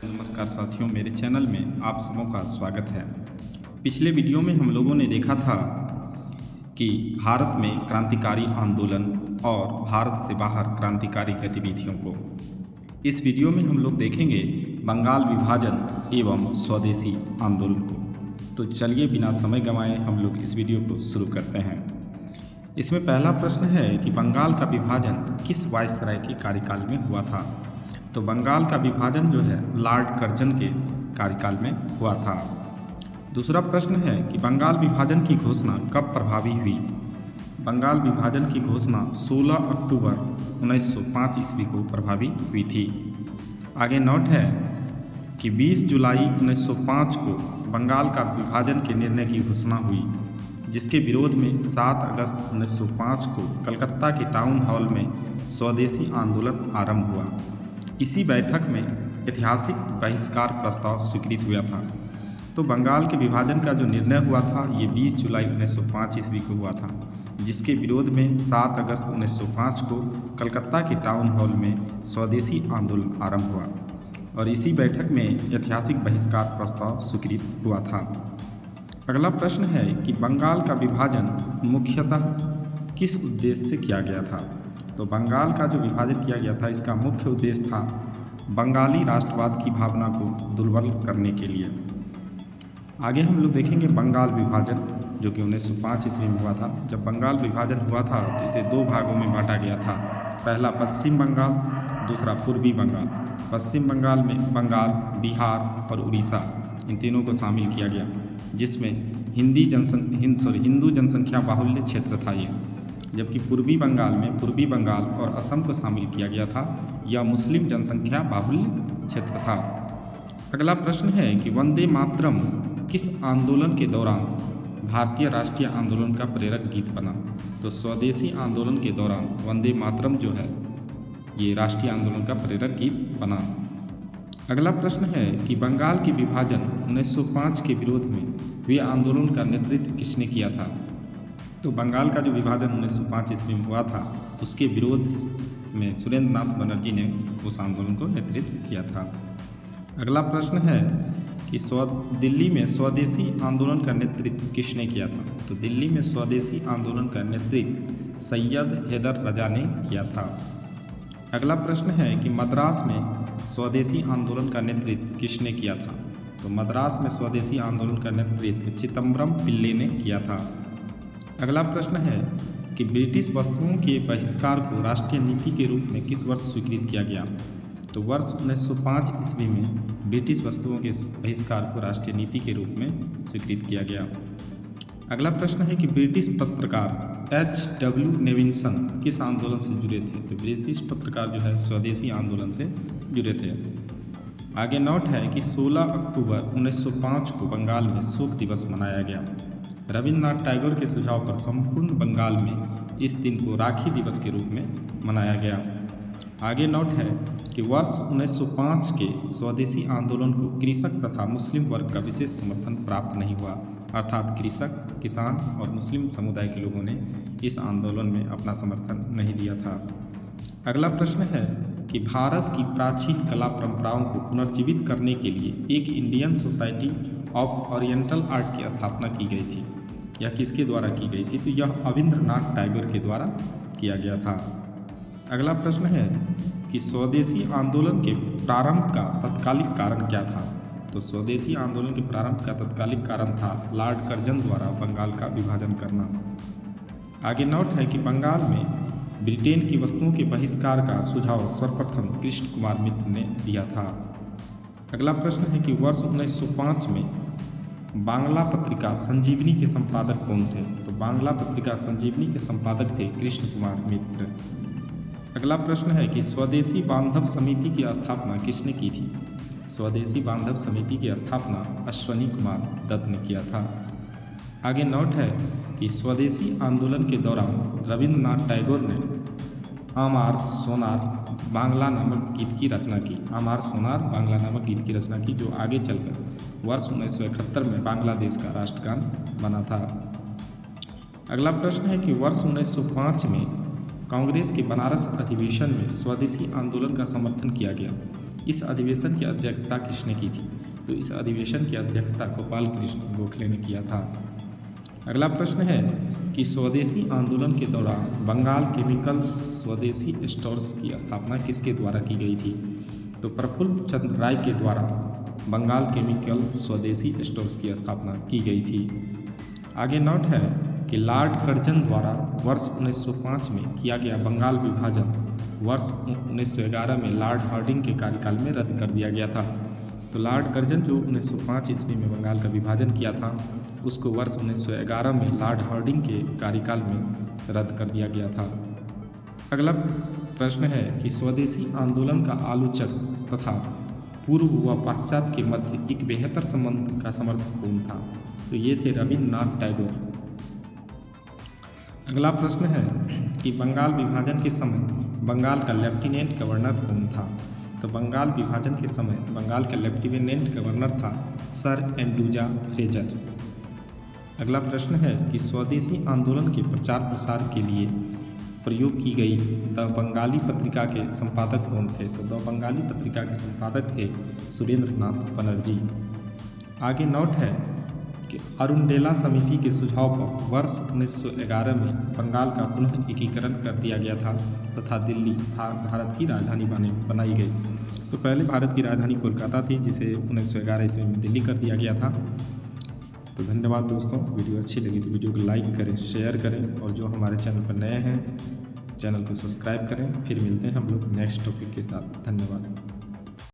नमस्कार साथियों, मेरे चैनल में आप सबों का स्वागत है। पिछले वीडियो में हम लोगों ने देखा था कि भारत में क्रांतिकारी आंदोलन और भारत से बाहर क्रांतिकारी गतिविधियों को। इस वीडियो में हम लोग देखेंगे बंगाल विभाजन एवं स्वदेशी आंदोलन को। तो चलिए बिना समय गंवाए हम लोग इस वीडियो को शुरू करते हैं। इसमें पहला प्रश्न है कि बंगाल का विभाजन किस वायसराय के कार्यकाल में हुआ था। तो बंगाल का विभाजन जो है लॉर्ड कर्जन के कार्यकाल में हुआ था। दूसरा प्रश्न है कि बंगाल विभाजन की घोषणा कब प्रभावी हुई। बंगाल विभाजन की घोषणा 16 अक्टूबर 1905 ईस्वी को प्रभावी हुई थी। आगे नोट है कि 20 जुलाई 1905 को बंगाल का विभाजन के निर्णय की घोषणा हुई, जिसके विरोध में 7 अगस्त 1905 को कलकत्ता के टाउन हॉल में स्वदेशी आंदोलन आरंभ हुआ। इसी बैठक में ऐतिहासिक बहिष्कार प्रस्ताव स्वीकृत हुआ था। तो बंगाल के विभाजन का जो निर्णय हुआ था ये 20 जुलाई 1905 ईस्वी को हुआ था, जिसके विरोध में 7 अगस्त 1905 को कलकत्ता के टाउन हॉल में स्वदेशी आंदोलन आरंभ हुआ और इसी बैठक में ऐतिहासिक बहिष्कार प्रस्ताव स्वीकृत हुआ था। अगला प्रश्न है कि बंगाल का विभाजन मुख्यतः किस उद्देश्य से किया गया था। तो बंगाल का जो विभाजन किया गया था इसका मुख्य उद्देश्य था बंगाली राष्ट्रवाद की भावना को दुर्बल करने के लिए। आगे हम लोग देखेंगे बंगाल विभाजन जो कि 1905 ईस्वी में हुआ था। जब बंगाल विभाजन हुआ था तो इसे 2 भागों में बांटा गया था। पहला पश्चिम बंगाल, दूसरा पूर्वी बंगाल। पश्चिम बंगाल में बंगाल, बिहार और उड़ीसा इन तीनों को शामिल किया गया, जिसमें हिंदू जनसंख्या बाहुल्य क्षेत्र था ये। जबकि पूर्वी बंगाल में पूर्वी बंगाल और असम को शामिल किया गया था, यह मुस्लिम जनसंख्या बाहुल्य क्षेत्र था। अगला प्रश्न है कि वंदे मातरम किस आंदोलन के दौरान भारतीय राष्ट्रीय आंदोलन का प्रेरक गीत बना। तो स्वदेशी आंदोलन के दौरान वंदे मातरम जो है ये राष्ट्रीय आंदोलन का प्रेरक गीत बना। अगला प्रश्न है कि बंगाल के विभाजन 1905 के विरोध में हुए आंदोलन का नेतृत्व किसने किया था। तो बंगाल का जो विभाजन 1905 ईस्वी में हुआ था उसके विरोध में सुरेंद्र नाथ बनर्जी ने उस आंदोलन को नेतृत्व किया था। अगला प्रश्न है कि दिल्ली में स्वदेशी आंदोलन का नेतृत्व किसने किया था। तो दिल्ली में स्वदेशी आंदोलन का नेतृत्व सैयद हैदर रजा ने किया था। अगला प्रश्न है कि मद्रास में स्वदेशी आंदोलन का नेतृत्व किसने किया था। तो मद्रास में स्वदेशी आंदोलन का नेतृत्व चिदम्बरम पिल्ले ने किया था। अगला प्रश्न है कि ब्रिटिश वस्तुओं के बहिष्कार को राष्ट्रीय नीति के रूप में किस वर्ष स्वीकृत किया गया। तो वर्ष 1905 ईस्वी में ब्रिटिश वस्तुओं के बहिष्कार को राष्ट्रीय नीति के रूप में स्वीकृत किया गया। अगला प्रश्न है कि ब्रिटिश पत्रकार H.W. नेविन्सन किस आंदोलन से जुड़े थे। तो ब्रिटिश पत्रकार जो है स्वदेशी आंदोलन से जुड़े थे। आगे नोट है कि 16 अक्टूबर 1905 को बंगाल में शोक दिवस मनाया गया। रविन्द्रनाथ टैगोर के सुझाव पर संपूर्ण बंगाल में इस दिन को राखी दिवस के रूप में मनाया गया। आगे नोट है कि वर्ष 1905 के स्वदेशी आंदोलन को कृषक तथा मुस्लिम वर्ग का विशेष समर्थन प्राप्त नहीं हुआ, अर्थात कृषक, किसान और मुस्लिम समुदाय के लोगों ने इस आंदोलन में अपना समर्थन नहीं दिया था। अगला प्रश्न है कि भारत की प्राचीन कला परंपराओं को पुनर्जीवित करने के लिए एक Indian society of oriental art की स्थापना की गई थी। यह किसके द्वारा की गई थी। तो यह रविन्द्रनाथ टैगोर के द्वारा किया गया था। अगला प्रश्न है कि स्वदेशी आंदोलन के प्रारंभ का तत्कालिक कारण क्या था। तो स्वदेशी आंदोलन के प्रारंभ का तत्कालिक कारण था लॉर्ड कर्जन द्वारा बंगाल का विभाजन करना। आगे नोट है कि बंगाल में ब्रिटेन की वस्तुओं के बहिष्कार का सुझाव सर्वप्रथम कृष्ण कुमार मित्र ने दिया था। अगला प्रश्न है कि वर्ष 1905 में बांग्ला पत्रिका संजीवनी के संपादक कौन थे। तो बांग्ला पत्रिका संजीवनी के संपादक थे कृष्ण कुमार मित्र। अगला प्रश्न है कि स्वदेशी बांधव समिति की स्थापना किसने की थी। स्वदेशी बांधव समिति की स्थापना अश्वनी कुमार दत्त ने किया था। आगे नोट है कि स्वदेशी आंदोलन के दौरान रविन्द्रनाथ टैगोर ने आमार सोनार बांग्ला नामक गीत की रचना की। आमार सोनार बांग्ला नामक गीत की रचना की, जो आगे चलकर वर्ष 1971 में बांग्लादेश का राष्ट्रगान बना था। अगला प्रश्न है कि वर्ष 1905 में कांग्रेस के बनारस अधिवेशन में स्वदेशी आंदोलन का समर्थन किया गया। इस अधिवेशन की अध्यक्षता किसने की थी? तो इस अधिवेशन की अध्यक्षता गोपाल कृष्ण गोखले ने किया था। अगला प्रश्न है कि स्वदेशी आंदोलन के दौरान बंगाल केमिकल्स स्वदेशी स्टोर्स की स्थापना किसके द्वारा की गई थी? तो प्रफुल्ल चंद्र राय के द्वारा बंगाल केमिकल स्वदेशी स्टोर्स की स्थापना की गई थी। आगे नोट है कि लॉर्ड कर्जन द्वारा वर्ष 1905 में किया गया बंगाल विभाजन वर्ष 1911 में लॉर्ड हार्डिंग के कार्यकाल में रद्द कर दिया गया था। तो लॉर्ड कर्जन जो 1905 ईस्वी में बंगाल का विभाजन किया था उसको वर्ष 1911 में लॉर्ड हार्डिंग के कार्यकाल में रद्द कर दिया गया था। अगला प्रश्न है कि स्वदेशी आंदोलन का आलोचक तथा पूर्व व पाश्चात्य के मध्य एक बेहतर संबंध का समर्थक कौन था? तो ये थे रविन्द्रनाथ टैगोर। अगला प्रश्न है कि बंगाल विभाजन के समय बंगाल का लेफ्टिनेंट गवर्नर कौन था? तो बंगाल विभाजन के समय बंगाल का लेफ्टिनेंट गवर्नर था सर एंड्रूजा फ्रेजर। अगला प्रश्न है कि स्वदेशी आंदोलन के प्रचार प्रसार के लिए प्रयोग की गई द बंगाली पत्रिका के संपादक कौन थे? तो द बंगाली पत्रिका के संपादक थे सुरेंद्र नाथ बनर्जी। आगे नोट है कि अरुणडेला समिति के सुझाव पर वर्ष 1911 में बंगाल का पुनः एकीकरण कर दिया गया था तथा दिल्ली भारत की राजधानी बनाई गई। तो पहले भारत की राजधानी कोलकाता थी जिसे 1911 ईस्वी में दिल्ली कर दिया गया था। तो धन्यवाद दोस्तों, वीडियो अच्छी लगी तो वीडियो को लाइक करें, शेयर करें और जो हमारे चैनल पर नए हैं चैनल को सब्सक्राइब करें। फिर मिलते हैं हम लोग नेक्स्ट टॉपिक के साथ। धन्यवाद।